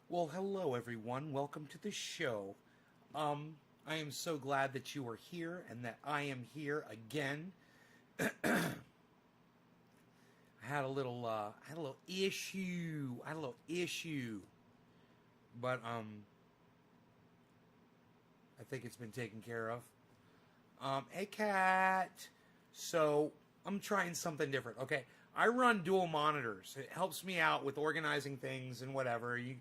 Well, hello everyone. Welcome to the show. I am so glad that you are here and that I am here again. I had a little issue. But I think it's been taken care of. Hey cat. So, I'm trying something different. Okay. I run dual monitors. It helps me out with organizing things and whatever. You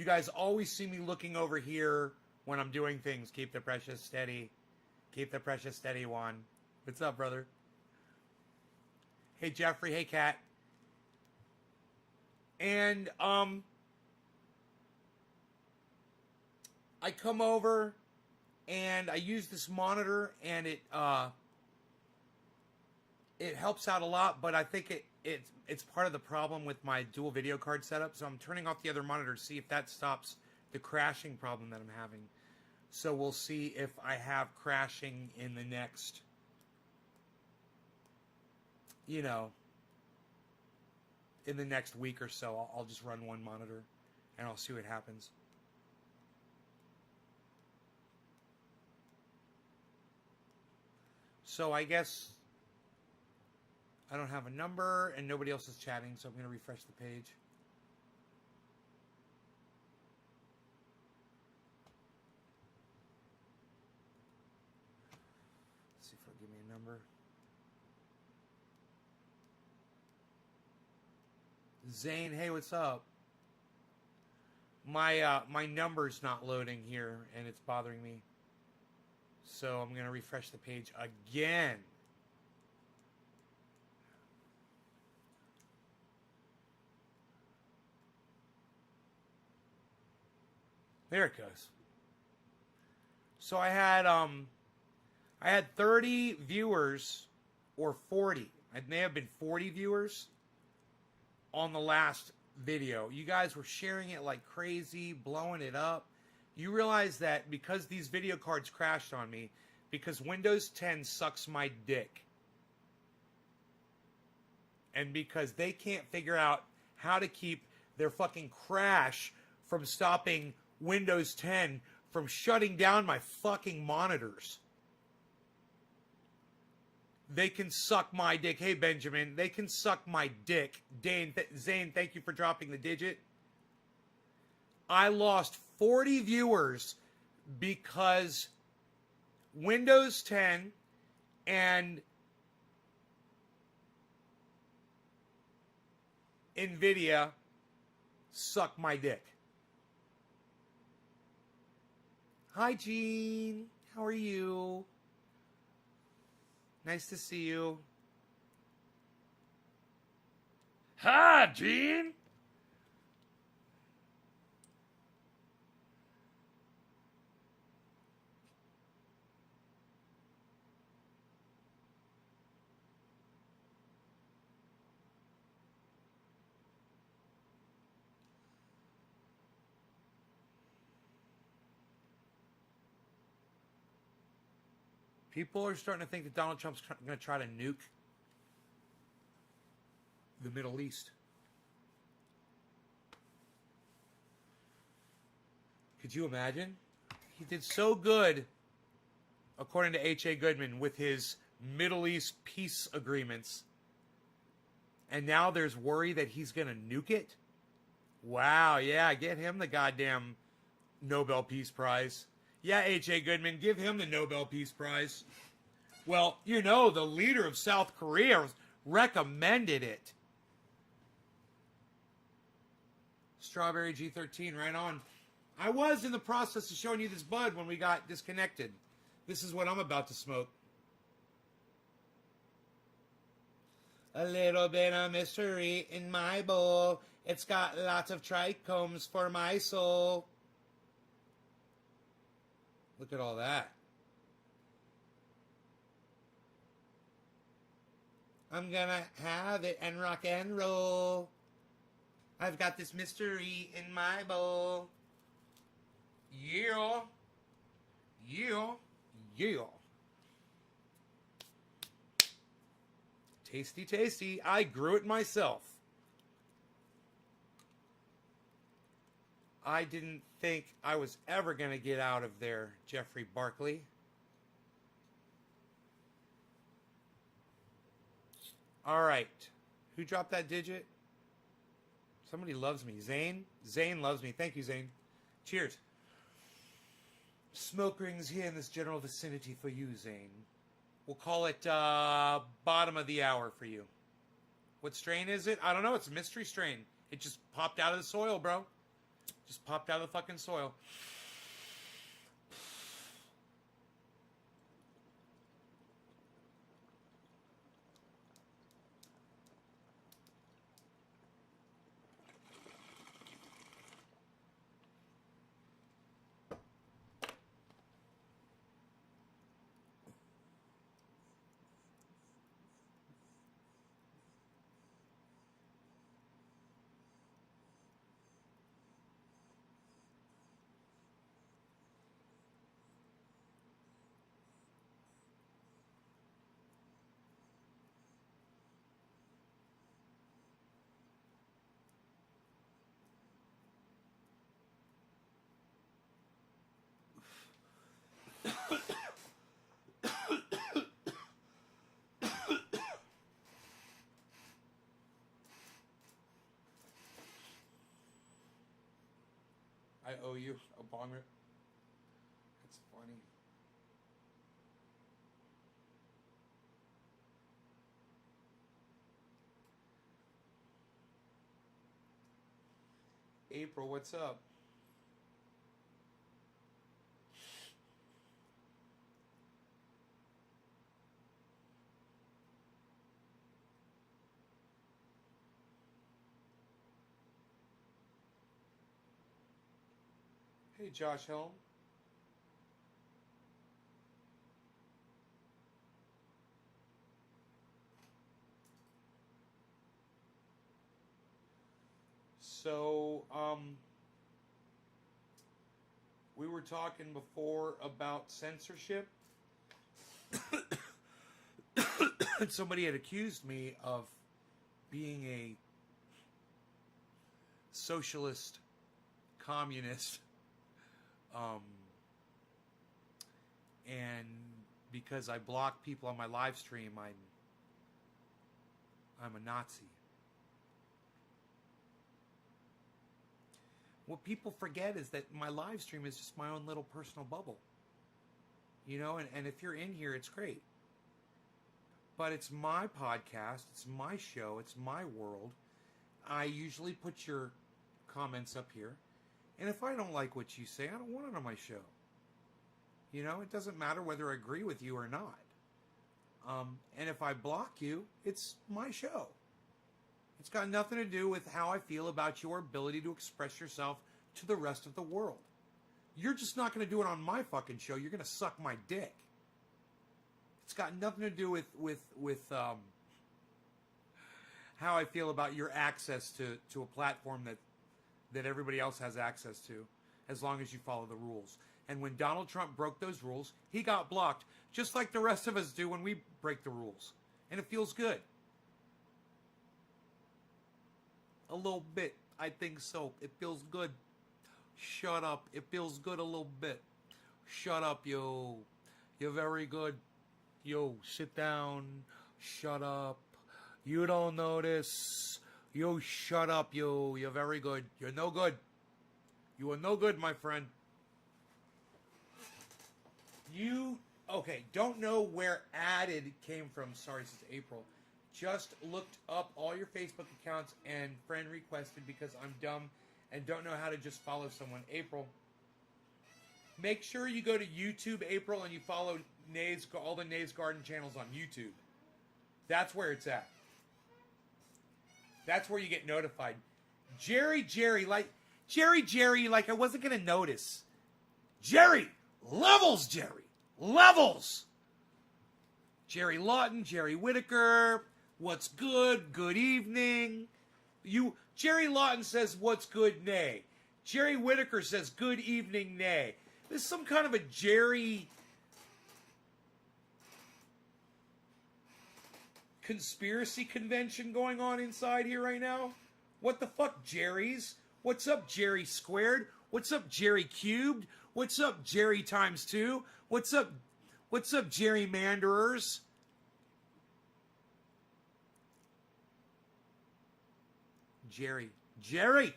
guys always see me looking over here when I'm doing things. Keep the precious steady. Keep the precious steady one. What's up, brother? Hey, Jeffrey. Hey, Kat. And, I come over and I use this monitor and it helps out a lot, but I think it's part of the problem with my dual video card setup. So I'm turning off the other monitor to see if that stops the crashing problem that I'm having. So we'll see if I have crashing in the next, in the next week or so. I'll just run one monitor and I'll see what happens. So I guess I don't have a number, and nobody else is chatting, so I'm going to refresh the page. Let's see if it'll give me a number. Zane, hey, what's up? My number's not loading here, and it's bothering me. So I'm going to refresh the page again. There it goes. So I had 30 viewers, or 40. It may have been 40 viewers on the last video. You guys were sharing it like crazy, blowing it up. You realize that because these video cards crashed on me, because Windows 10 sucks my dick, and because they can't figure out how to keep their fucking crash from stopping Windows 10 from shutting down my fucking monitors. They can suck my dick. Hey, Benjamin, they can suck my dick. Zane, thank you for dropping the digit. I lost 40 viewers because Windows 10 and NVIDIA suck my dick. Hi, Gene. How are you? Nice to see you. Hi, Gene. People are starting to think that Donald Trump's going to try to nuke the Middle East. Could you imagine? He did so good, according to H.A. Goodman, with his Middle East peace agreements. And now there's worry that he's going to nuke it? Wow, yeah, get him the goddamn Nobel Peace Prize. Yeah, H.A. Goodman, give him the Nobel Peace Prize. Well, the leader of South Korea recommended it. Strawberry G13, right on. I was in the process of showing you this bud when we got disconnected. This is what I'm about to smoke. A little bit of mystery in my bowl. It's got lots of trichomes for my soul. Look at all that. I'm gonna have it and rock and roll. I've got this mystery in my bowl. Yeah. Yeah. Yeah. Tasty, tasty. I grew it myself. I didn't think I was ever going to get out of there, Jeffrey Barkley. All right. Who dropped that digit? Somebody loves me. Zane? Zane loves me. Thank you, Zane. Cheers. Smoke rings here in this general vicinity for you, Zane. We'll call it bottom of the hour for you. What strain is it? I don't know. It's a mystery strain. It just popped out of the soil, bro. Just popped out of the fucking soil. I owe you a bong rip. That's funny. April, what's up? Hey, Josh Helm. So, we were talking before about censorship. Somebody had accused me of being a socialist, communist, and because I block people on my live stream, I'm a Nazi. What people forget is that my live stream is just my own little personal bubble. You know, and if you're in here, it's great. But it's my podcast, it's my show, it's my world. I usually put your comments up here. And if I don't like what you say, I don't want it on my show. You know, it doesn't matter whether I agree with you or not. And if I block you, it's my show. It's got nothing to do with how I feel about your ability to express yourself to the rest of the world. You're just not going to do it on my fucking show. You're going to suck my dick. It's got nothing to do with how I feel about your access to a platform that everybody else has access to, as long as you follow the rules. And when Donald Trump broke those rules, he got blocked, just like the rest of us do when we break the rules. And it feels good. A little bit. I think so. It feels good. Shut up. It feels good a little bit. Shut up, yo. You're very good. Yo, sit down. Shut up. You don't notice. Yo, shut up, yo. You're very good. You're no good. You are no good, my friend. You, okay, don't know where added came from. Sorry, since April. Just looked up all your Facebook accounts and friend requested because I'm dumb and don't know how to just follow someone. April, make sure you go to YouTube, April, and you follow all the Nays Garden channels on YouTube. That's where it's at. That's where you get notified. Jerry, like I wasn't going to notice. Jerry, levels, levels. Jerry Lawton, Jerry Whitaker, what's good? Good evening. Jerry Lawton says, what's good, nay. Jerry Whitaker says, good evening, nay. There's some kind of a Jerry conspiracy convention going on inside here right now. What the fuck, Jerry's? What's up, Jerry Squared? What's up, Jerry Cubed? What's up, Jerry times 2? What's up, gerrymanderers? Jerry. Jerry.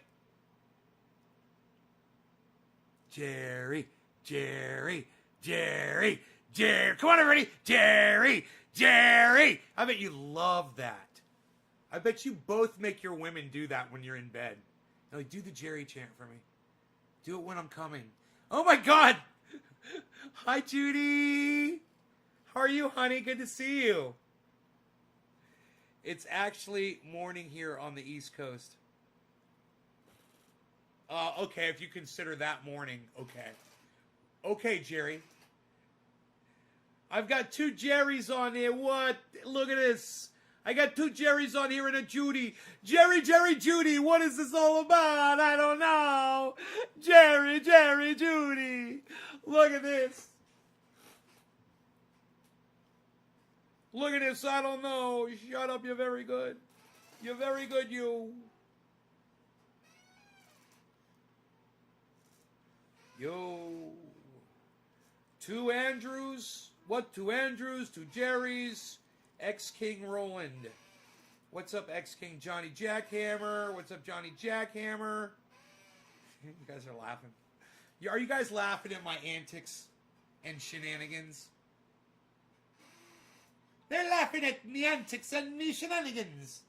Jerry. Jerry. Jerry. Jerry. Come on, everybody. Jerry. Jerry. I bet you love that. I bet you both make your women do that when you're in bed. They're like, do the Jerry chant for me. Do it when I'm coming. Oh my God. Hi, Judy. How are you, honey? Good to see you. It's actually morning here on the East Coast. Okay, if you consider that morning, okay. Okay, Jerry. I've got 2 Jerrys on here. What? Look at this. I got 2 Jerrys on here and a Judy. Jerry, Jerry, Judy. What is this all about? I don't know. Jerry, Jerry, Judy. Look at this. Look at this. I don't know. Shut up. You're very good. You're very good, you. Yo. 2 Andrews. What? 2 Andrews, 2 Jerrys. X-King Roland. What's up, X-King Johnny Jackhammer? What's up, Johnny Jackhammer? You guys are laughing. Are you guys laughing at my antics and shenanigans? They're laughing at me antics and me shenanigans.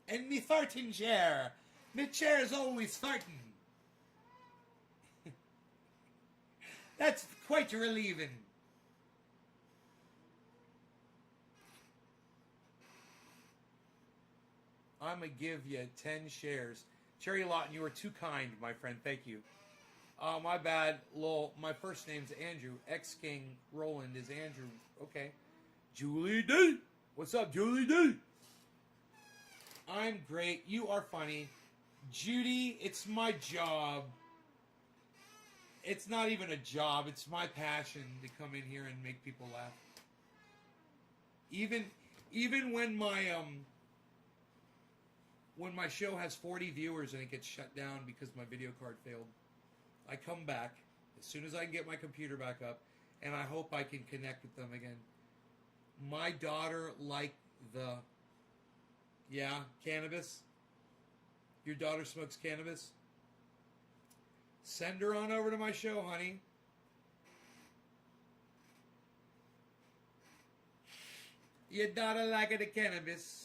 And me farting chair. Me chair is always farting. That's quite relieving. I'm going to give you 10 shares. Cherry Lawton, you are too kind, my friend. Thank you. My bad. Lol. My first name's Andrew. X-King Roland is Andrew. Okay. Julie D. What's up, Julie D? I'm great. You are funny. Judy, it's my job. It's not even a job. It's my passion to come in here and make people laugh. Even when my show has 40 viewers and it gets shut down because my video card failed, I come back as soon as I can get my computer back up, and I hope I can connect with them again. My daughter liked the... Yeah, cannabis? Your daughter smokes cannabis? Send her on over to my show, honey. Your daughter liked the cannabis.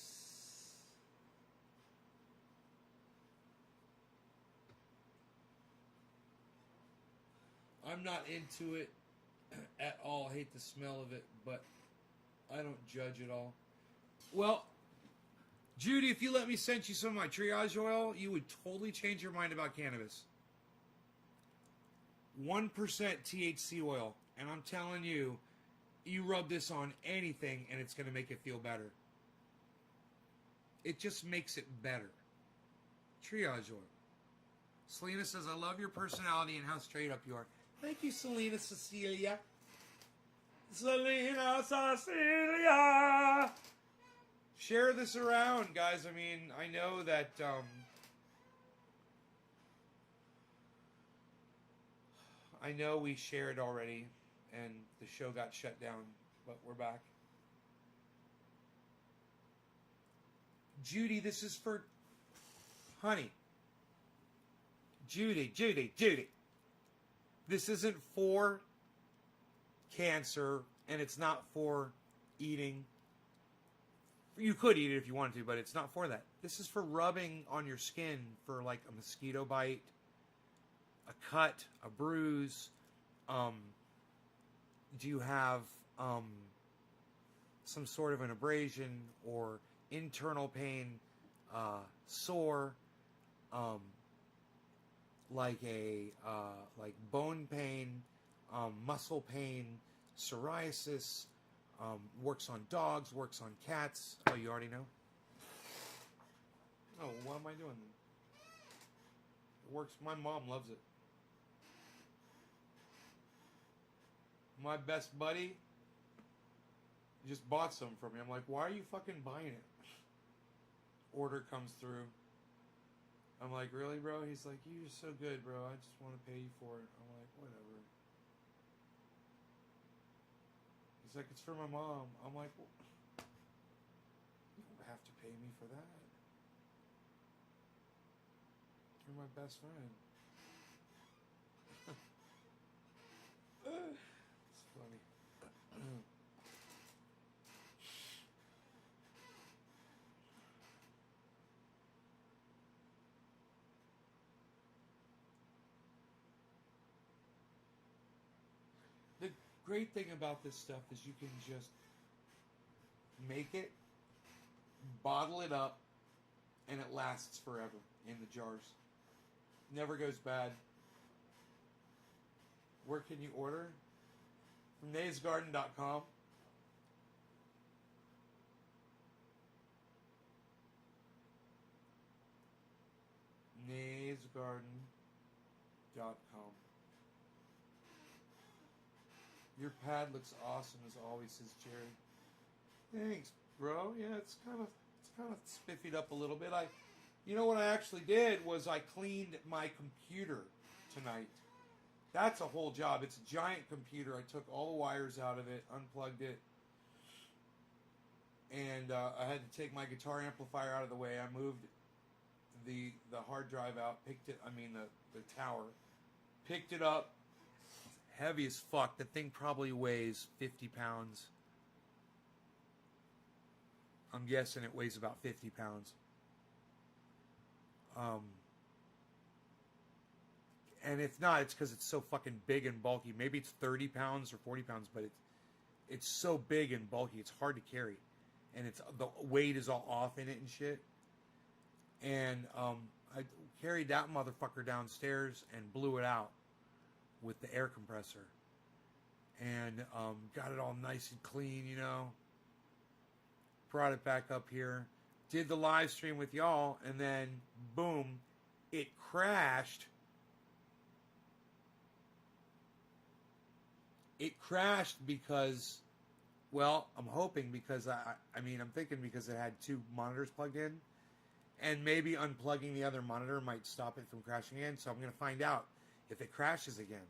I'm not into it at all. I hate the smell of it, but I don't judge at all. Well, Judy, if you let me send you some of my triage oil, you would totally change your mind about cannabis. 1% THC oil, and I'm telling you, you rub this on anything and it's going to make it feel better. It just makes it better. Triage oil. Selena says, I love your personality and how straight up you are. Thank you, Selena Cecilia. Selena Cecilia. Share this around, guys. I mean, I know that... I know we shared already, and the show got shut down, but we're back. Judy, this is for... Honey. Judy. This isn't for cancer, and it's not for eating. You could eat it if you wanted to, but it's not for that. This is for rubbing on your skin for, like, a mosquito bite, a cut, a bruise. Do you have some sort of an abrasion or internal pain, sore, like bone pain, muscle pain, psoriasis, works on dogs, works on cats. Oh, you already know? Oh, what am I doing? It works. My mom loves it. My best buddy just bought some for me. I'm like, why are you fucking buying it? Order comes through. I'm like, really, bro? He's like, you're so good, bro. I just want to pay you for it. I'm like, whatever. He's like, it's for my mom. I'm like, well, you don't have to pay me for that. You're my best friend. It's funny. The great thing about this stuff is you can just make it, bottle it up, and it lasts forever in the jars. Never goes bad. Where can you order? From yaaaaszzz.com. yaaaasgarden.com. Your pad looks awesome as always, says Jerry. Thanks, bro. Yeah, it's kind of spiffied up a little bit. You know what I actually did was I cleaned my computer tonight. That's a whole job. It's a giant computer. I took all the wires out of it, unplugged it, and I had to take my guitar amplifier out of the way. I moved the hard drive out, the tower, picked it up. Heavy as fuck. The thing probably weighs 50 pounds. I'm guessing it weighs about 50 pounds. And if not, it's because it's so fucking big and bulky. Maybe it's 30 pounds or 40 pounds, but it's so big and bulky, it's hard to carry. And the weight is all off in it and shit. And I carried that motherfucker downstairs and blew it out with the air compressor. And got it all nice and clean, you know. Brought it back up here. Did the live stream with y'all, and then, boom, it crashed. It crashed because, well, I'm hoping because, I'm thinking because it had two monitors plugged in, and maybe unplugging the other monitor might stop it from crashing again, so I'm going to find out if it crashes again.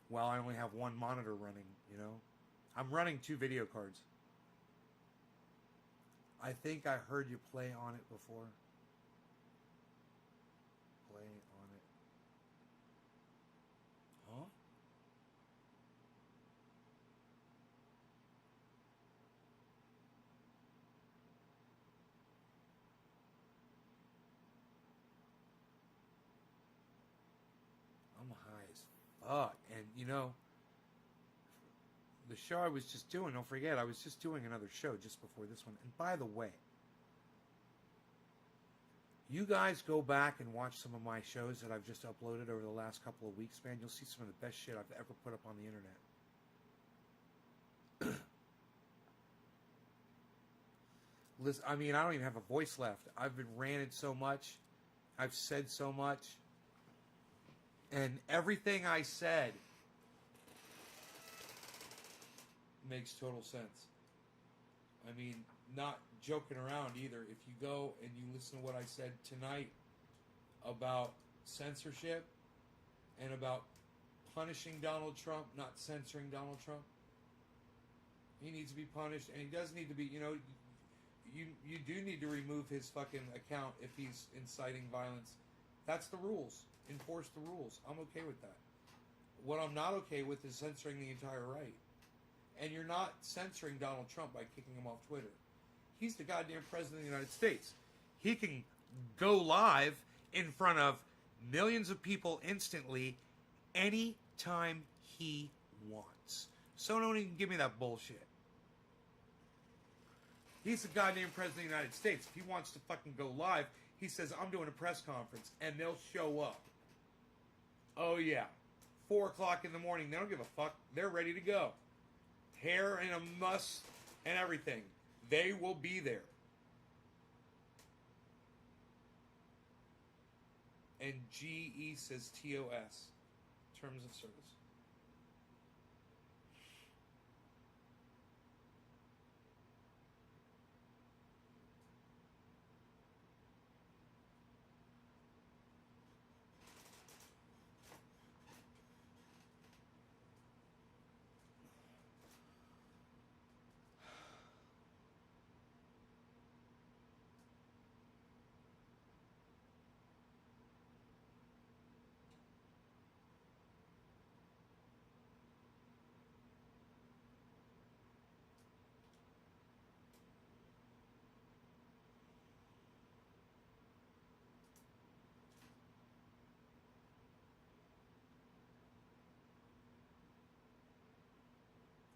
Well, I only have one monitor running, you know. I'm running 2 video cards. I think I heard you play on it before. Play on it. Huh? I'm high as fuck. And, you know, the show I was just doing, don't forget, I was just doing another show just before this one. And by the way, you guys go back and watch some of my shows that I've just uploaded over the last couple of weeks, man. You'll see some of the best shit I've ever put up on the internet. Listen, I don't even have a voice left. I've been ranted so much. I've said so much. And everything I said makes total sense. Not joking around either. If you go and you listen to what I said tonight about censorship and about punishing Donald Trump, not censoring Donald Trump, he needs to be punished, and he does need to be, you know, you do need to remove his fucking account if he's inciting violence. That's the rules. Enforce the rules. I'm okay with that. What I'm not okay with is censoring the entire right. And you're not censoring Donald Trump by kicking him off Twitter. He's the goddamn president of the United States. He can go live in front of millions of people instantly anytime he wants. So don't even give me that bullshit. He's the goddamn president of the United States. If he wants to fucking go live, he says, I'm doing a press conference, and they'll show up. Oh yeah. 4 o'clock in the morning, they don't give a fuck. They're ready to go. Hair and a muss and everything. They will be there. And GE says TOS. Terms of service.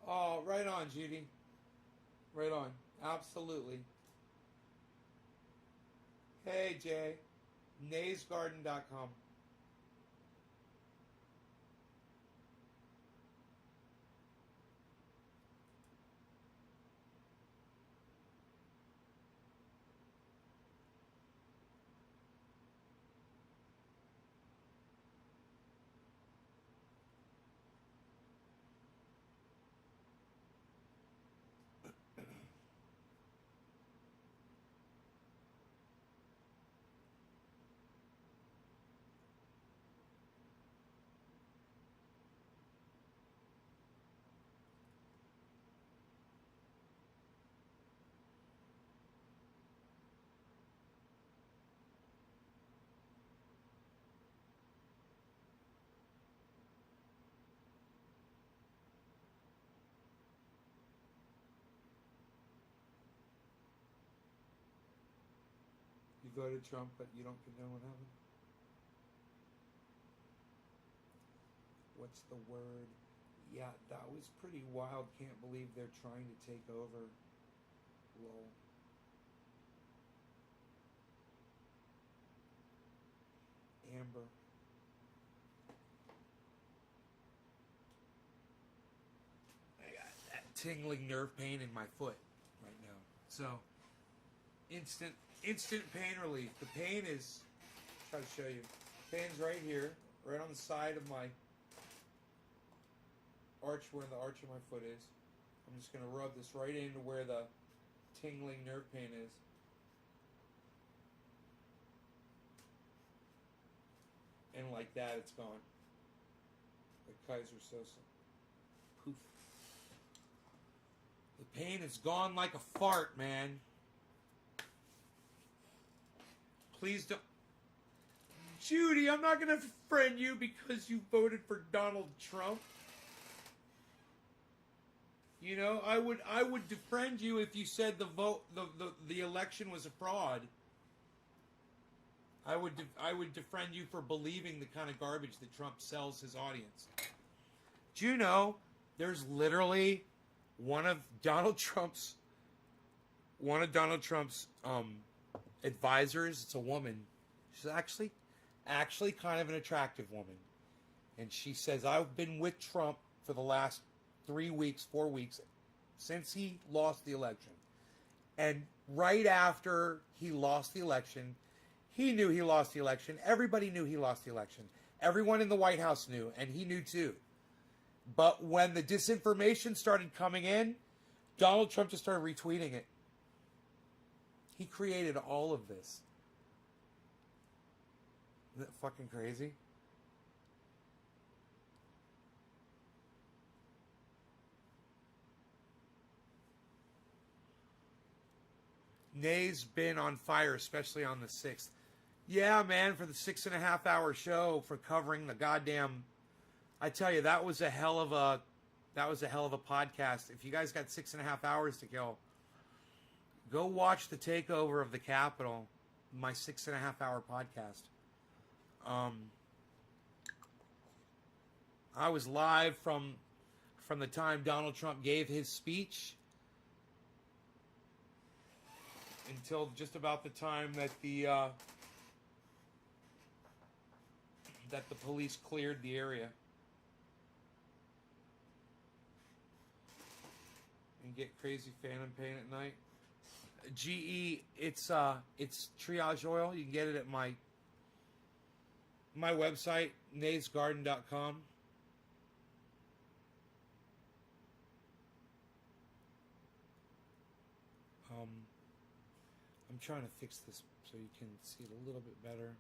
Oh, right on, Judy. Right on. Absolutely. Hey, Jay. yaaaaszzz.com. You voted Trump, but you don't condone what happened? What's the word? Yeah, that was pretty wild. Can't believe they're trying to take over. Lol. Amber. I got that tingling nerve pain in my foot right now. So, instant pain relief. The pain is, I'll try to show you. Pain's right here, right on the side of my arch, where the arch of my foot is. I'm just going to rub this right into where the tingling nerve pain is. And like that, it's gone. Like Kaiser Sosa. Poof. The pain is gone like a fart, man. Please don't. Judy, I'm not going to friend you because you voted for Donald Trump. You know, I would defriend you if you said the election was a fraud. I would defriend you for believing the kind of garbage that Trump sells his audience. Do you know there's literally one of Donald Trump's advisors? It's a woman. She's actually kind of an attractive woman, and she says, I've been with Trump for the last 3 weeks, 4 weeks, since he lost the election. And right after he lost the election, he knew he lost the election. Everybody knew he lost the election. Everyone in the White House knew, and he knew too. But when the disinformation started coming in, Donald Trump just started retweeting it. He created all of this. Isn't that fucking crazy? Nay's been on fire, especially on the 6th. Yeah, man, for the 6.5 hour show for covering the goddamn. I tell you, that was a hell of a podcast. If you guys got 6.5 hours to kill, go watch the takeover of the Capitol, my 6.5 hour podcast. I was live from the time Donald Trump gave his speech until just about the time that the police cleared the area. And get crazy phantom pain at night. GE, it's triage oil. You can get it at my website, yaaaaszzz.com. I'm trying to fix this so you can see it a little bit better.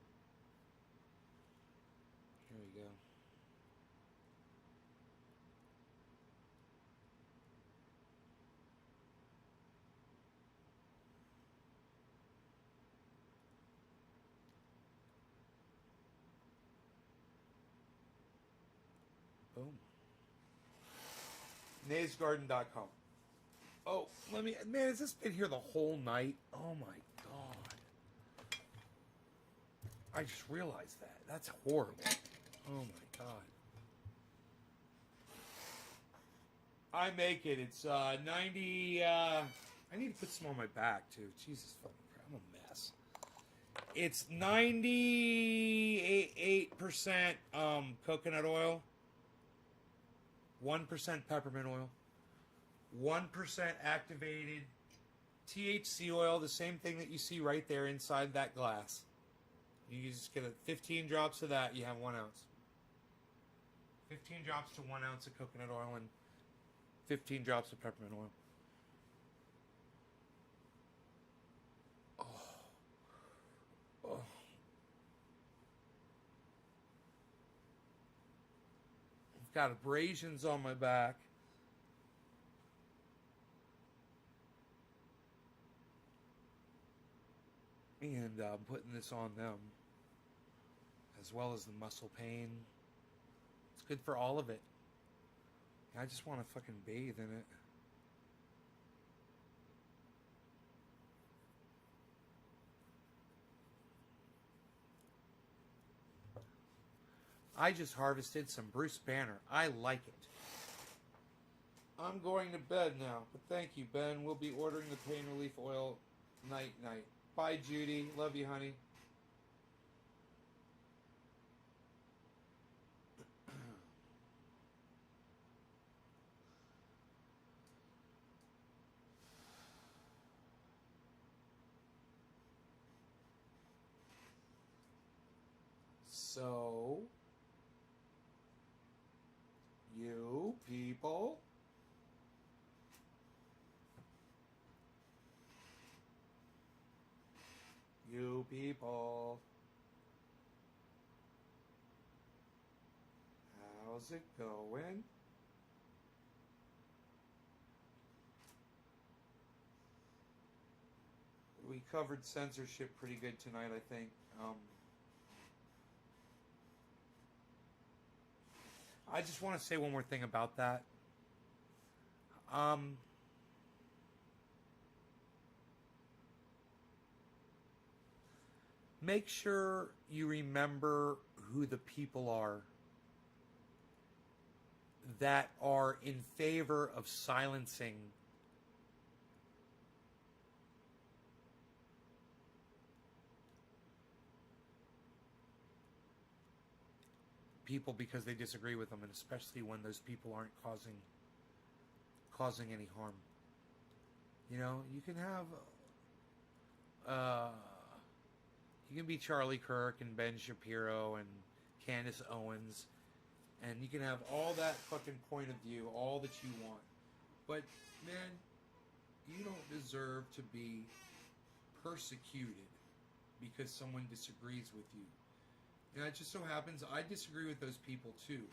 Here we go. Boom. yaaaaszzz.com. Oh, man, has this been here the whole night? Oh my God. I just realized that. That's horrible. Oh my God. I make it. It's 90. I need to put some on my back too. Jesus fucking Christ, I'm a mess. It's 98% coconut oil, 1% peppermint oil, 1% activated THC oil, the same thing that you see right there inside that glass. You just get 15 drops of that, you have 1 ounce. 15 drops to 1 ounce of coconut oil and 15 drops of peppermint oil. Oh. I've got abrasions on my back. And I'm putting this on them, as well as the muscle pain. It's good for all of it. I just want to fucking bathe in it. I just harvested some Bruce Banner. I like it. I'm going to bed now, but thank you, Ben. We'll be ordering the pain relief oil night. Bye, Judy. Love you, honey. So, you people, how's it going? We covered censorship pretty good tonight, I think. I just want to say one more thing about that. Make sure you remember who the people are that are in favor of silencing people because they disagree with them, and especially when those people aren't causing any harm. You know, you can have you can be Charlie Kirk and Ben Shapiro and Candace Owens, and you can have all that fucking point of view, all that you want. But, man, you don't deserve to be persecuted because someone disagrees with you. And it just so happens I disagree with those people too.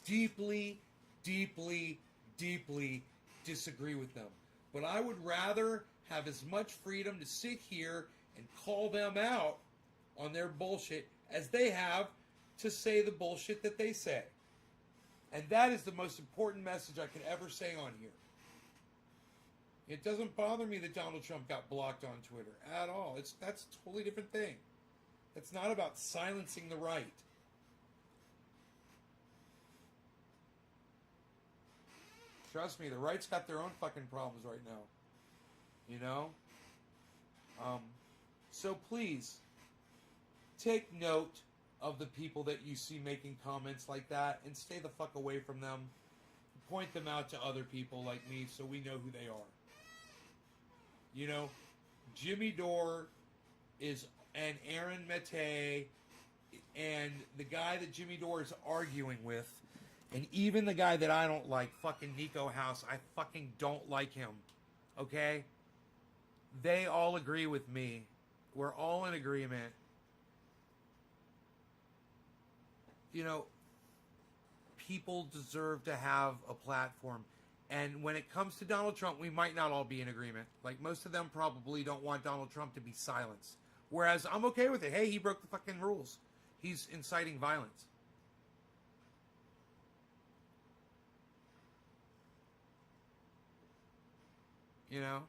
Deeply, deeply, deeply disagree with them. But I would rather have as much freedom to sit here and call them out on their bullshit as they have to say the bullshit that they say. And that is the most important message I could ever say on here. It doesn't bother me that Donald Trump got blocked on Twitter at all. That's a totally different thing. It's not about silencing the right. Trust me, the right's got their own fucking problems right now. You know? So please, take note of the people that you see making comments like that and stay the fuck away from them. Point them out to other people like me so we know who they are. You know, Jimmy Dore and Aaron Mate and the guy that Jimmy Dore is arguing with, and even the guy that I don't like, fucking Nico House, I fucking don't like him. Okay? They all agree with me. We're all in agreement. You know, people deserve to have a platform. And when it comes to Donald Trump, we might not all be in agreement. Like, most of them probably don't want Donald Trump to be silenced. Whereas I'm okay with it. Hey, he broke the fucking rules. He's inciting violence. You know?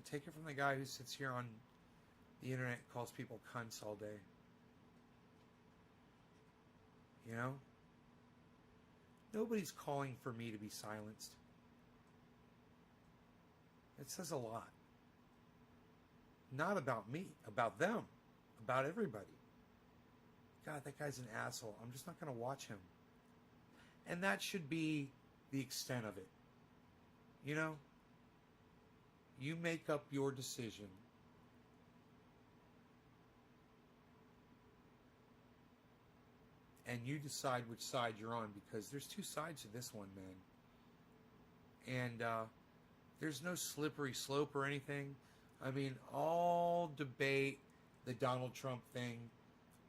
take it from the guy who sits here on the internet and calls people cunts all day. You know? Nobody's calling for me to be silenced. It says a lot. Not about me, about them, about everybody. God, that guy's an asshole. I'm just not going to watch him. And that should be the extent of it. You know? You make up your decision. And you decide which side you're on, because there's two sides to this one, man. And there's no slippery slope or anything. I mean, I'll debate the Donald Trump thing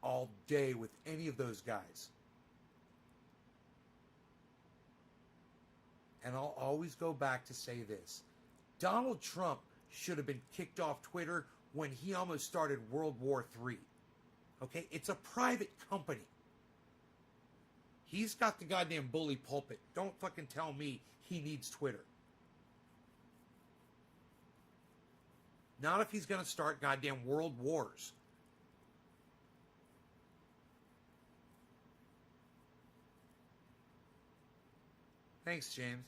all day with any of those guys. And I'll always go back to say this. Donald Trump should have been kicked off Twitter when he almost started World War III. Okay? It's a private company. He's got the goddamn bully pulpit. Don't fucking tell me he needs Twitter. Not if he's going to start goddamn world wars. Thanks, James.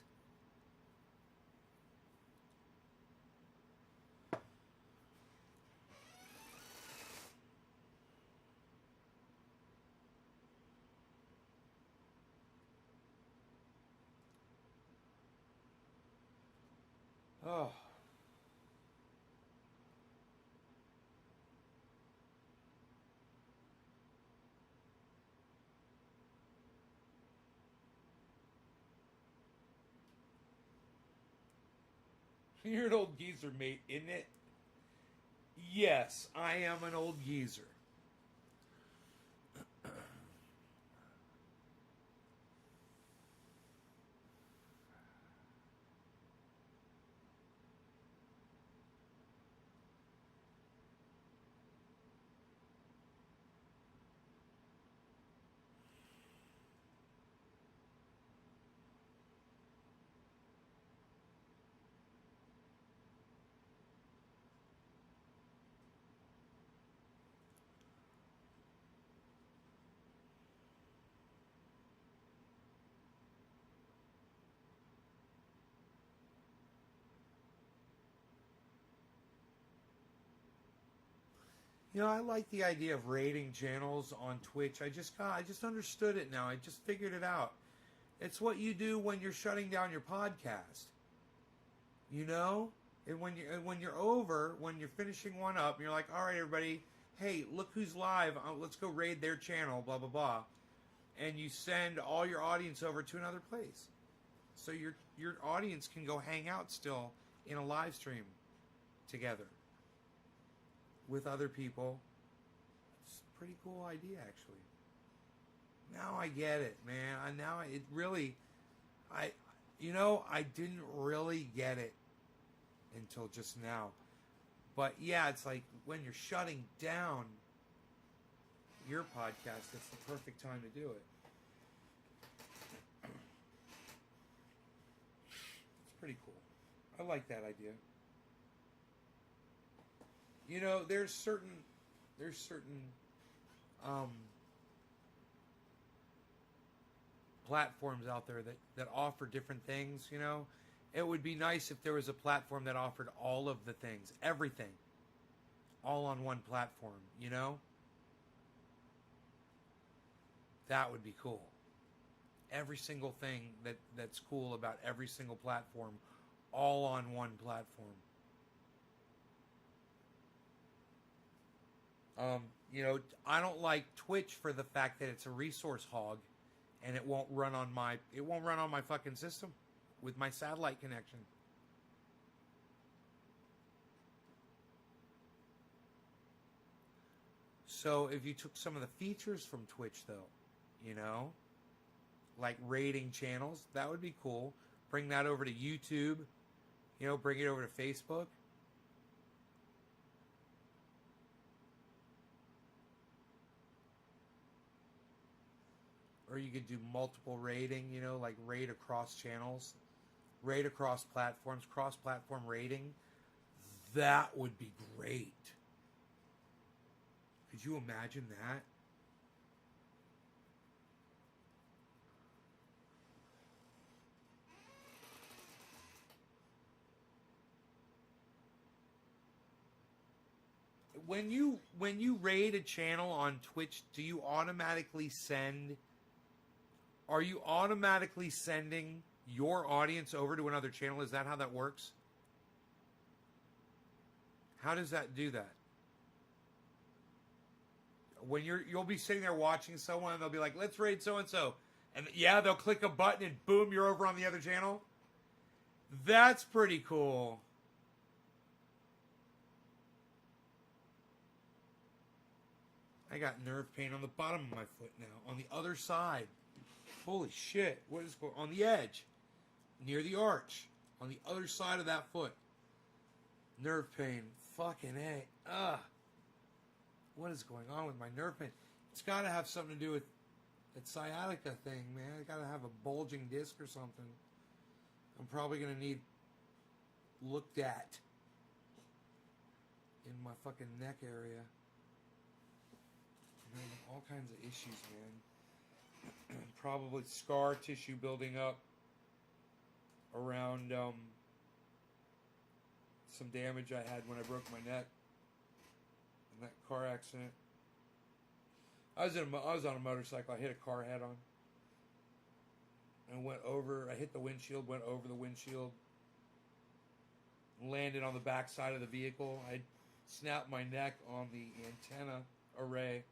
Oh. You're an old geezer, mate, isn't it? Yes, I am an old geezer. You know, I like the idea of rating channels on Twitch. I just understood it now. I just figured it out. It's what you do when you're shutting down your podcast. You know? And when you're finishing one up, and you're like, all right, everybody, hey, look who's live. Let's go raid their channel, blah, blah, blah. And you send all your audience over to another place. So your audience can go hang out still in a live stream together with other people. It's a pretty cool idea, actually. Now I get it, man. I didn't really get it until just now. But yeah, it's like when you're shutting down your podcast, it's the perfect time to do it. It's pretty cool. I like that idea. You know, there's certain platforms out there that offer different things, you know. It would be nice if there was a platform that offered all of the things, everything, all on one platform, you know. That would be cool. Every single thing that's cool about every single platform, all on one platform. You know, I don't like Twitch for the fact that it's a resource hog, and it won't run on my fucking system with my satellite connection. So if you took some of the features from Twitch, though, you know, like rating channels, that would be cool. Bring that over to YouTube, you know, bring it over to Facebook. Or you could do multiple rating, you know, like rate across channels, rate across platforms, cross-platform rating. That would be great. Could you imagine that? When you raid a channel on Twitch, do you automatically send? Are you automatically sending your audience over to another channel? Is that how that works? How does that do that? When you'll be sitting there watching someone and they'll be like, let's raid so and so. And yeah, they'll click a button and boom, you're over on the other channel. That's pretty cool. I got nerve pain on the bottom of my foot now. On the other side. Holy shit. What is going on? The edge. Near the arch. On the other side of that foot. Nerve pain. Fucking A. Ugh. What is going on with my nerve pain? It's got to have something to do with that sciatica thing, man. I got to have a bulging disc or something. I'm probably going to need looked at in my fucking neck area. Man, all kinds of issues, man. Probably scar tissue building up around some damage I had when I broke my neck in that car accident. I was on a motorcycle. I hit a car head on. And went over. I hit the windshield. Went over the windshield. Landed on the back side of the vehicle. I snapped my neck on the antenna array.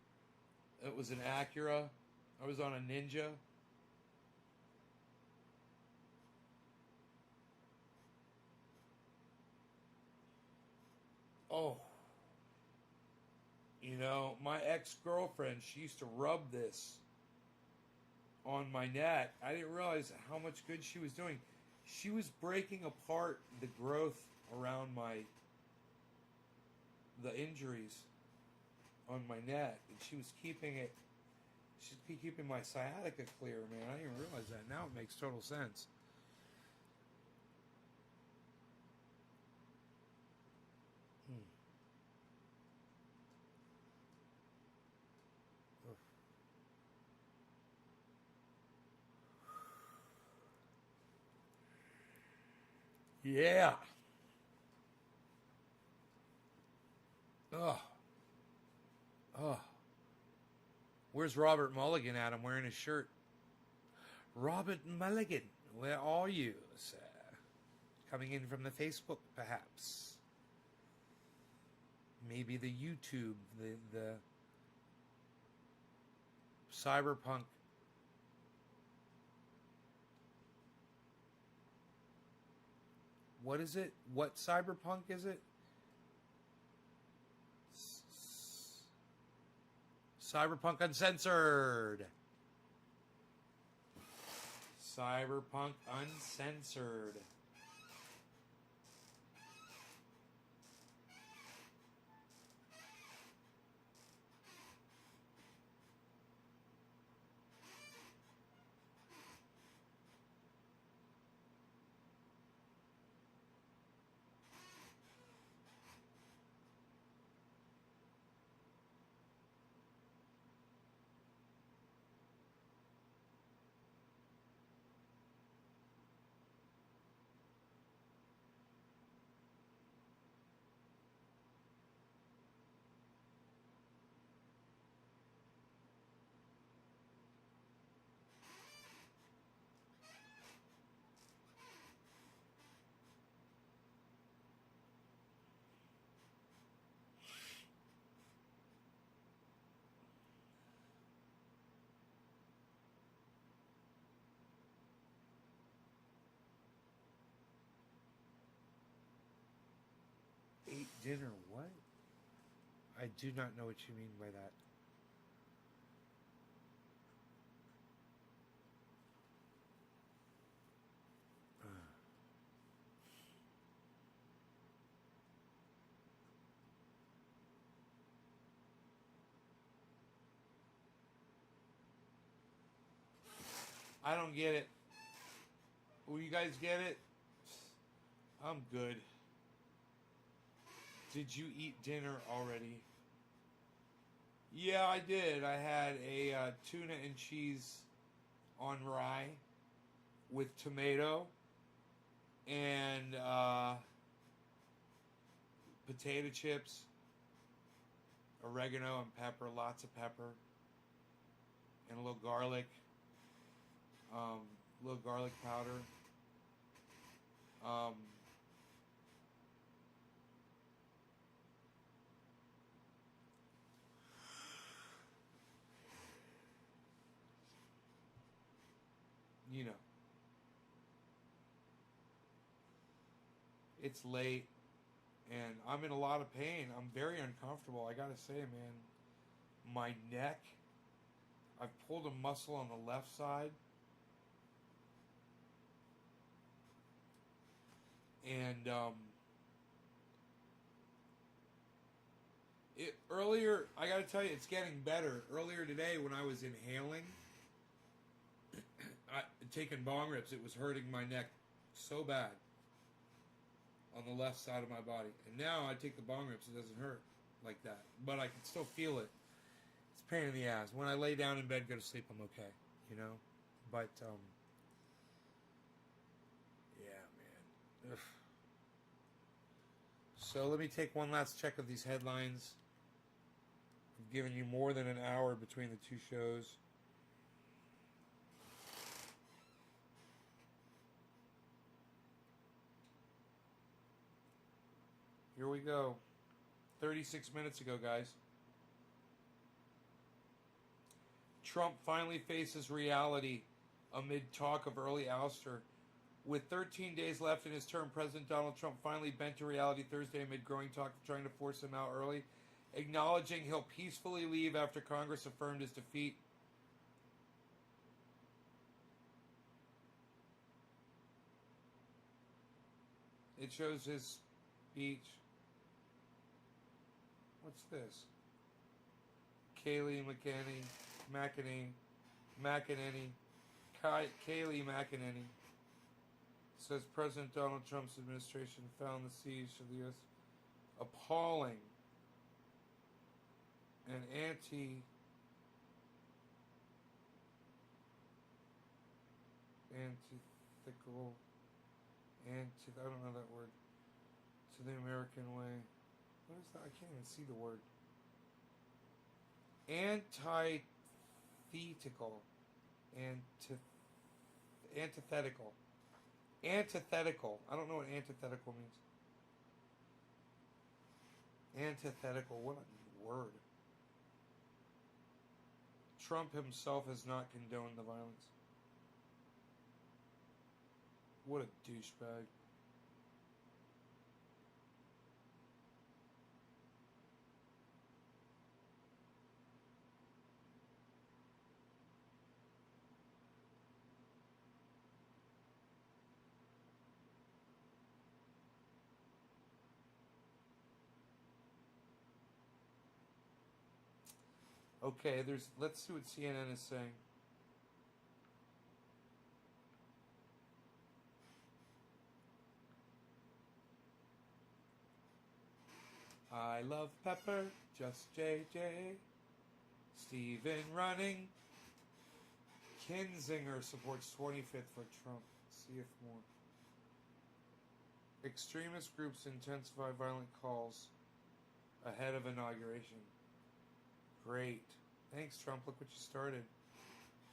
It was an Acura. I was on a Ninja. Oh. You know, my ex-girlfriend, she used to rub this on my neck. I didn't realize how much good she was doing. She was breaking apart the growth around the injuries on my neck, and she was keeping my sciatica clear, man. I didn't realize that. Now it makes total sense. Yeah. Ugh. Ugh. Where's Robert Mulligan at? I'm wearing his shirt. Robert Mulligan, where are you, sir? Coming in from the Facebook, perhaps. Maybe the YouTube, the cyberpunk. What is it? What cyberpunk is it? Cyberpunk Uncensored. Cyberpunk Uncensored. Ate dinner, what? I do not know what you mean by that. I don't get it. Will you guys get it? I'm good. Did you eat dinner already? Yeah, I did. I had a tuna and cheese on rye with tomato and potato chips, oregano and pepper, lots of pepper, and a little garlic powder. Um, you know, it's late and I'm in a lot of pain. I'm very uncomfortable. I gotta say, man, my neck, I've pulled a muscle on the left side. And earlier, I gotta tell you, it's getting better. Earlier today, when I was inhaling, taking bong rips, it was hurting my neck so bad on the left side of my body. And now I take the bong rips, it doesn't hurt like that. But I can still feel it. It's a pain in the ass. When I lay down in bed, go to sleep, I'm okay, you know? But, yeah, man. Ugh. So let me take one last check of these headlines. I've given you more than an hour between the two shows. Here we go. 36 minutes ago, guys. Trump finally faces reality amid talk of early ouster. With 13 days left in his term, President Donald Trump finally bent to reality Thursday amid growing talk of trying to force him out early, acknowledging he'll peacefully leave after Congress affirmed his defeat. It shows his speech. What's this? Kayleigh McEnany. Kayleigh McEnany says President Donald Trump's administration found the siege of the U.S. appalling and antithetical, I don't know that word, to the American way. What is that? I can't even see the word. Antithetical. Antithetical. Antithetical. I don't know what antithetical means. Antithetical. What a word. Trump himself has not condoned the violence. What a douchebag. Okay, let's see what CNN is saying. I love pepper, just JJ. Stephen running. Kinzinger supports 25th for Trump. See if more. Extremist groups intensify violent calls ahead of inauguration. Great. Thanks, Trump. Look what you started.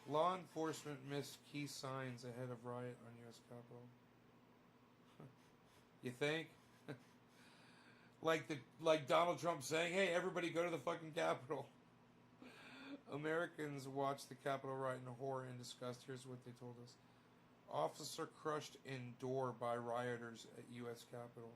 Law enforcement missed key signs ahead of riot on U.S. Capitol. You think? like Donald Trump saying, hey, everybody go to the fucking Capitol. Americans watched the Capitol riot in horror and disgust. Here's what they told us. Officer crushed in door by rioters at U.S. Capitol.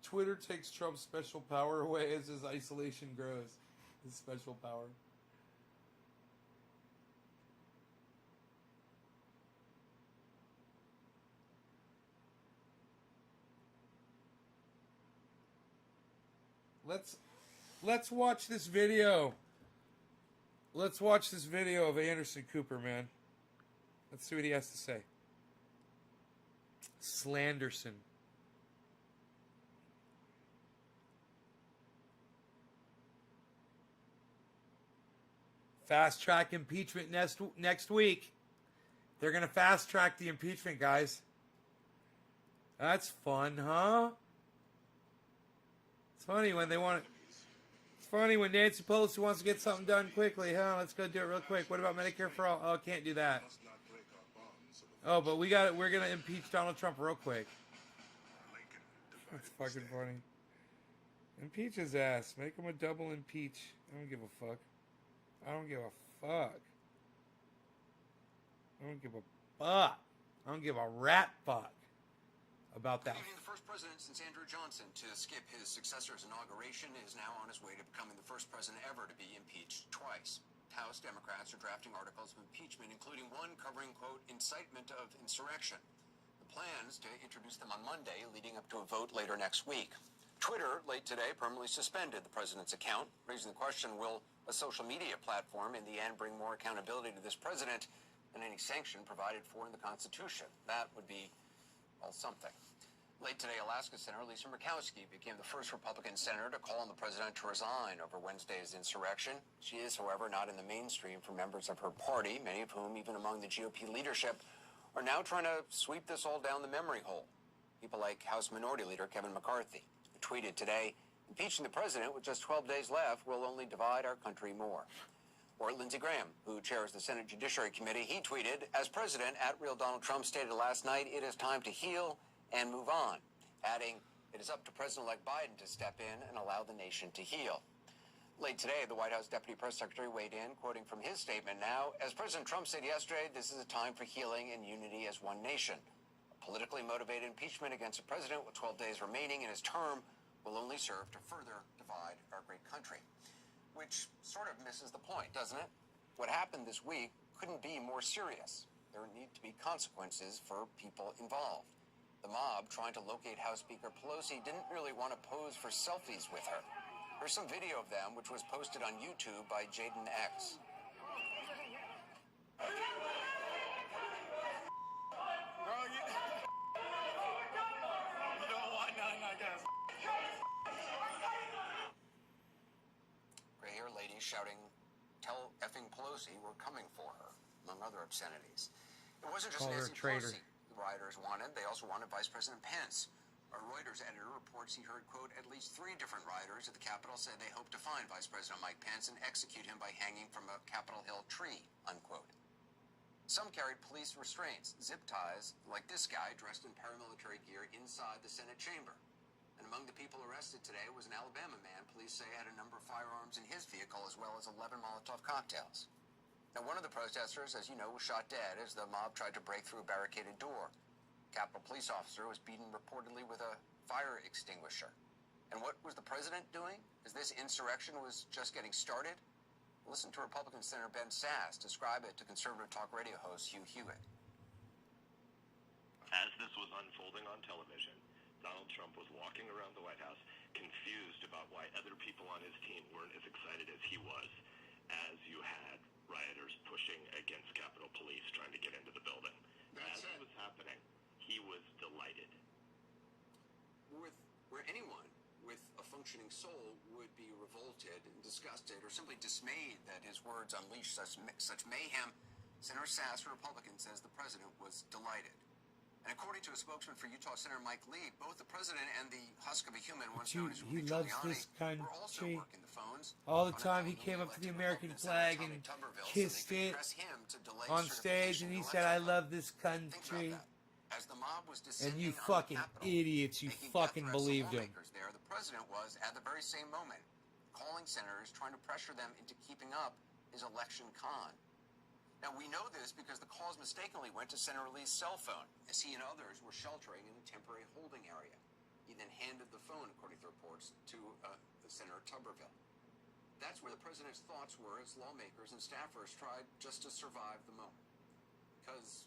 Twitter takes Trump's special power away as his isolation grows. His special power. Let's watch this video. Let's watch this video of Anderson Cooper, man. Let's see what he has to say. Slanderson. Fast track impeachment next week. They're going to fast track the impeachment, guys. That's fun, huh? It's funny when they want it. It's funny when Nancy Pelosi wants to get something done quickly, huh? Let's go do it real quick. What about Medicare for all? Oh, can't do that. Oh, but we're going to impeach Donald Trump real quick. That's fucking funny. Impeach his ass. Make him a double impeach. I don't give a fuck. I don't give a fuck. I don't give a fuck. I don't give a rat fuck about that. Leaving the first president since Andrew Johnson to skip his successor's inauguration is now on his way to becoming the first president ever to be impeached twice. House Democrats are drafting articles of impeachment, including one covering, quote, incitement of insurrection. The plan is to introduce them on Monday, leading up to a vote later next week. Twitter, late today, permanently suspended the president's account, raising the question, will a social media platform in the end bring more accountability to this president than any sanction provided for in the Constitution? That would be, well, something. Late today, Alaska Senator Lisa Murkowski became the first Republican senator to call on the president to resign over Wednesday's insurrection. She is, however, not in the mainstream for members of her party, many of whom, even among the GOP leadership, are now trying to sweep this all down the memory hole. People like House Minority Leader Kevin McCarthy, who tweeted today, impeaching the president with just 12 days left will only divide our country more. Or Lindsey Graham, who chairs the Senate Judiciary Committee, he tweeted, as president, @RealDonald Trump stated last night, it is time to heal and move on, adding, it is up to President-elect Biden to step in and allow the nation to heal. Late today, the White House Deputy Press Secretary weighed in, quoting from his statement now, as President Trump said yesterday, this is a time for healing and unity as one nation. A politically motivated impeachment against a president with 12 days remaining in his term will only serve to further divide our great country. Which sort of misses the point, doesn't it? What happened this week couldn't be more serious. There need to be consequences for people involved. The mob trying to locate House Speaker Pelosi didn't really want to pose for selfies with her. Here's some video of them, which was posted on YouTube by Jaden X. Gray-haired lady shouting, "Tell effing Pelosi we're coming for her," among other obscenities. It wasn't just Nancy Pelosi the rioters wanted. They also wanted Vice President Pence. A Reuters editor reports he heard, quote, at least 3 different rioters at the Capitol said they hope to find Vice President Mike Pence and execute him by hanging from a Capitol Hill tree, unquote. Some carried police restraints, zip ties, like this guy dressed in paramilitary gear inside the Senate chamber. And among the people arrested today was an Alabama man police say had a number of firearms in his vehicle as well as 11 Molotov cocktails. Now, one of the protesters, as you know, was shot dead as the mob tried to break through a barricaded door. A Capitol police officer was beaten reportedly with a fire extinguisher. And what was the president doing as this insurrection was just getting started? Listen to Republican Senator Ben Sasse describe it to conservative talk radio host Hugh Hewitt. As this was unfolding on television, Donald Trump was walking around the White House confused about why other people on his team weren't as excited as he was, as you had rioters pushing against Capitol Police trying to get into the building. As it was happening, he was delighted. Where anyone with a functioning soul would be revolted and disgusted or simply dismayed that his words unleashed such mayhem, Senator Sasse, a Republican, says the president was delighted. And according to a spokesman for Utah Senator Mike Lee, both the president and the husk of a human, once known as Rudy Giuliani, were also working the phones. All the time he came up to the American flag and kissed it on stage, and he said, "I love this country." And you fucking idiots, you fucking believed him. There, the president was, at the very same moment, calling senators, trying to pressure them into keeping up his election con. Now, we know this because the calls mistakenly went to Senator Lee's cell phone, as he and others were sheltering in a temporary holding area. He then handed the phone, according to reports, to Senator Tuberville. That's where the president's thoughts were as lawmakers and staffers tried just to survive the moment. Because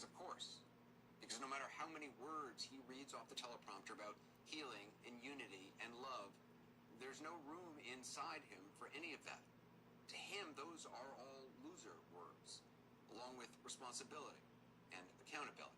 of course. Because no matter how many words he reads off the teleprompter about healing and unity and love, There's no room inside him for any of that. To him, those are all loser words, along with responsibility and accountability.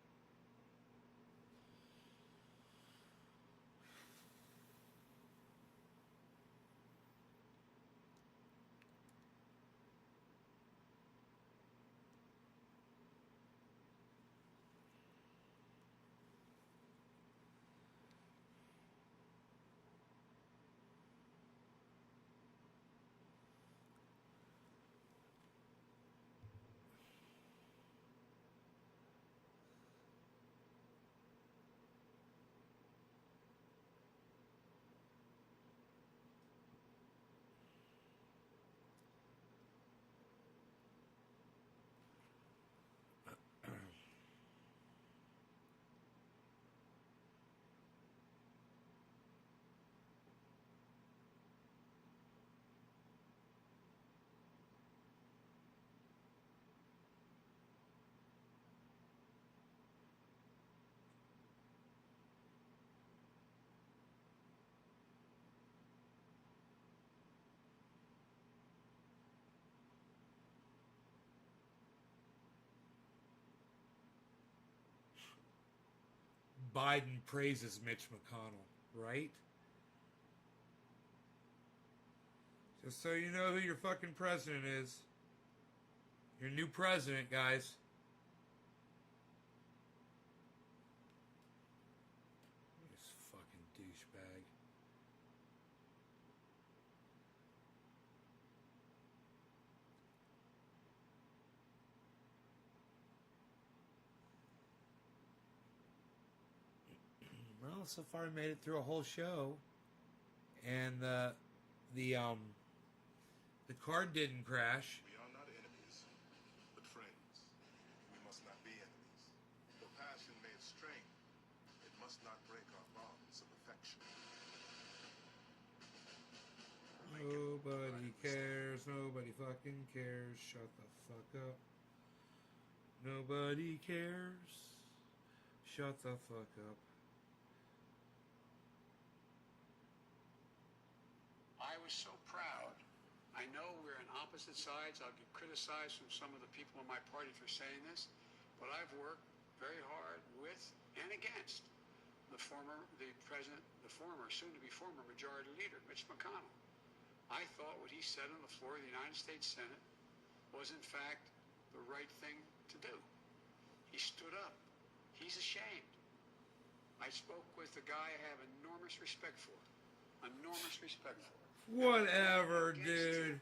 Biden praises Mitch McConnell, right? Just so you know who your fucking president is. Your new president, guys. This fucking douchebag. Well, so far I made it through a whole show, and the card didn't crash. We are not enemies, but friends. We must not be enemies. Though passion may strain, it must not break our bonds of affection. Nobody cares. Nobody fucking cares. Shut the fuck up. Nobody cares. Shut the fuck up. I was so proud. I know we're on opposite sides. I'll get criticized from some of the people in my party for saying this, but I've worked very hard with and against the former soon-to-be former majority leader, Mitch McConnell. I thought what he said on the floor of the United States Senate was in fact the right thing to do. He stood up. He's ashamed. I spoke with the guy I have enormous respect for. Enormous respect for. Whatever, dude.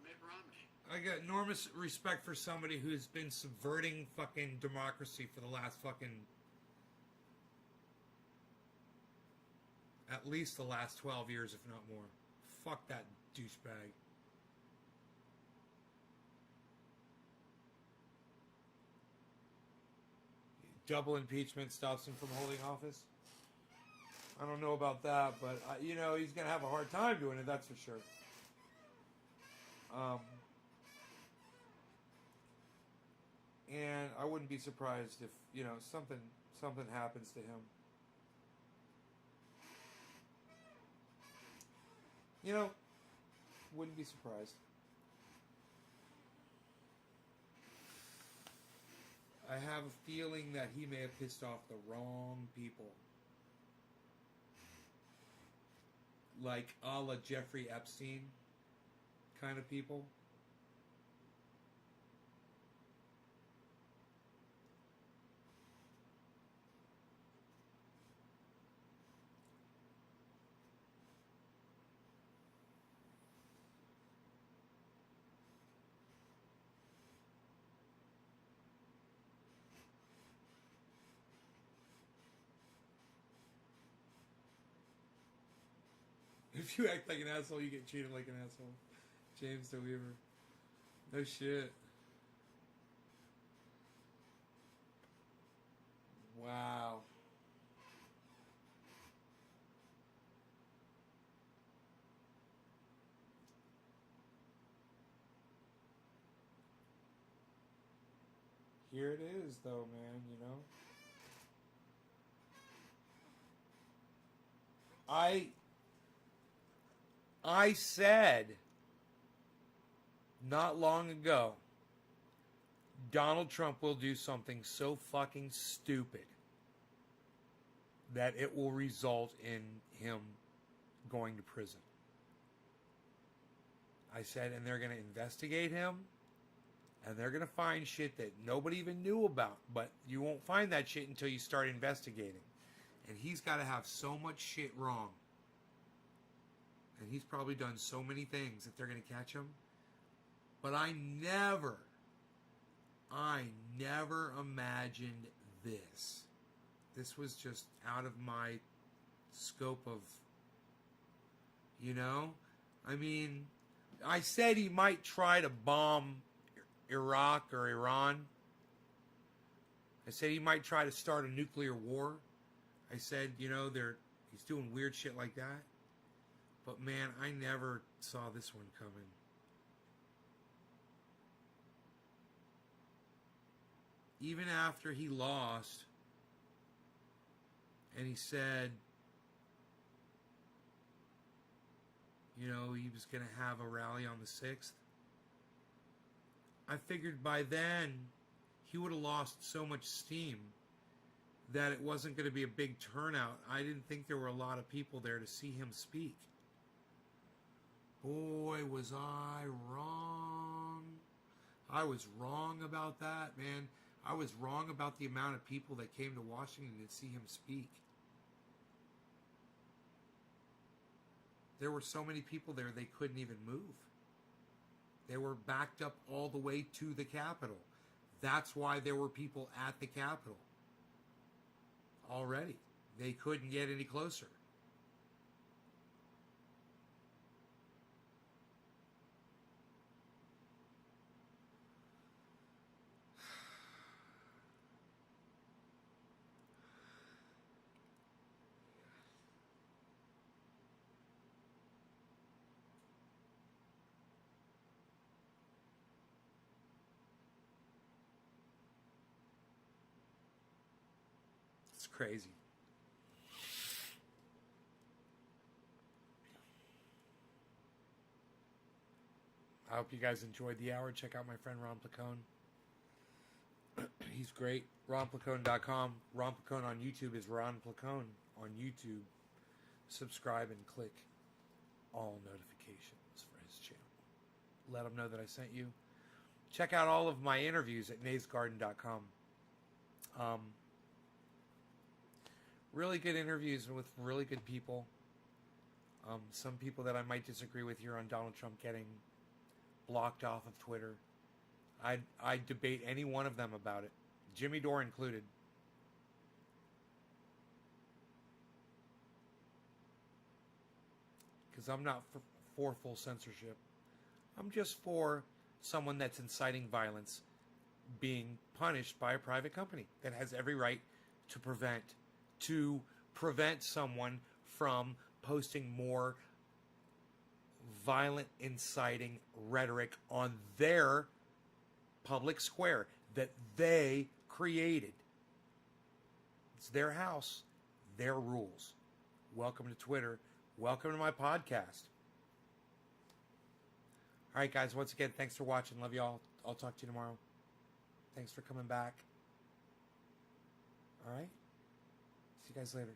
Mitt Romney. I got enormous respect for somebody who's been subverting fucking democracy for the last fucking... at least the last 12 years, if not more. Fuck that douchebag. Double impeachment stops him from holding office? I don't know about that, but, you know, he's going to have a hard time doing it, that's for sure. And I wouldn't be surprised if, you know, something happens to him. You know, wouldn't be surprised. I have a feeling that he may have pissed off the wrong people. Like a la Jeffrey Epstein kind of people. If you act like an asshole, you get treated like an asshole. James DeWeaver. No shit. Wow. Here it is, though, man, you know? I said not long ago, Donald Trump will do something so fucking stupid that it will result in him going to prison. I said, and they're going to investigate him, and they're going to find shit that nobody even knew about. But you won't find that shit until you start investigating. And he's got to have so much shit wrong. And he's probably done so many things that they're going to catch him. But I never imagined this. This was just out of my scope of, I mean, I said he might try to bomb Iraq or Iran. I said he might try to start a nuclear war. I said, he's doing weird shit like that. But man, I never saw this one coming. Even after he lost, and he said, he was going to have a rally on the 6th. I figured by then he would have lost so much steam that it wasn't going to be a big turnout. I didn't think there were a lot of people there to see him speak. Boy, was I wrong. I was wrong about that, man. I was wrong about the amount of people that came to Washington to see him speak. There were so many people there they couldn't even move. They were backed up all the way to the Capitol. That's why there were people at the Capitol already. They couldn't get any closer. It's crazy. I hope you guys enjoyed the hour. Check out my friend Ron Placone. He's great. RonPlacone.com. Ron Placone on YouTube is Ron Placone on YouTube. Subscribe and click all notifications for his channel. Let him know that I sent you. Check out all of my interviews at naysgarden.com. Really good interviews with really good people. Some people that I might disagree with here on Donald Trump getting blocked off of Twitter. I'd debate any one of them about it. Jimmy Dore included. Because I'm not for full censorship. I'm just for someone that's inciting violence being punished by a private company that has every right to prevent someone from posting more violent, inciting rhetoric on their public square that they created. It's their house, their rules. Welcome to Twitter. Welcome to my podcast. All right, guys, once again, thanks for watching. Love y'all. I'll talk to you tomorrow. Thanks for coming back. All right. See you guys later.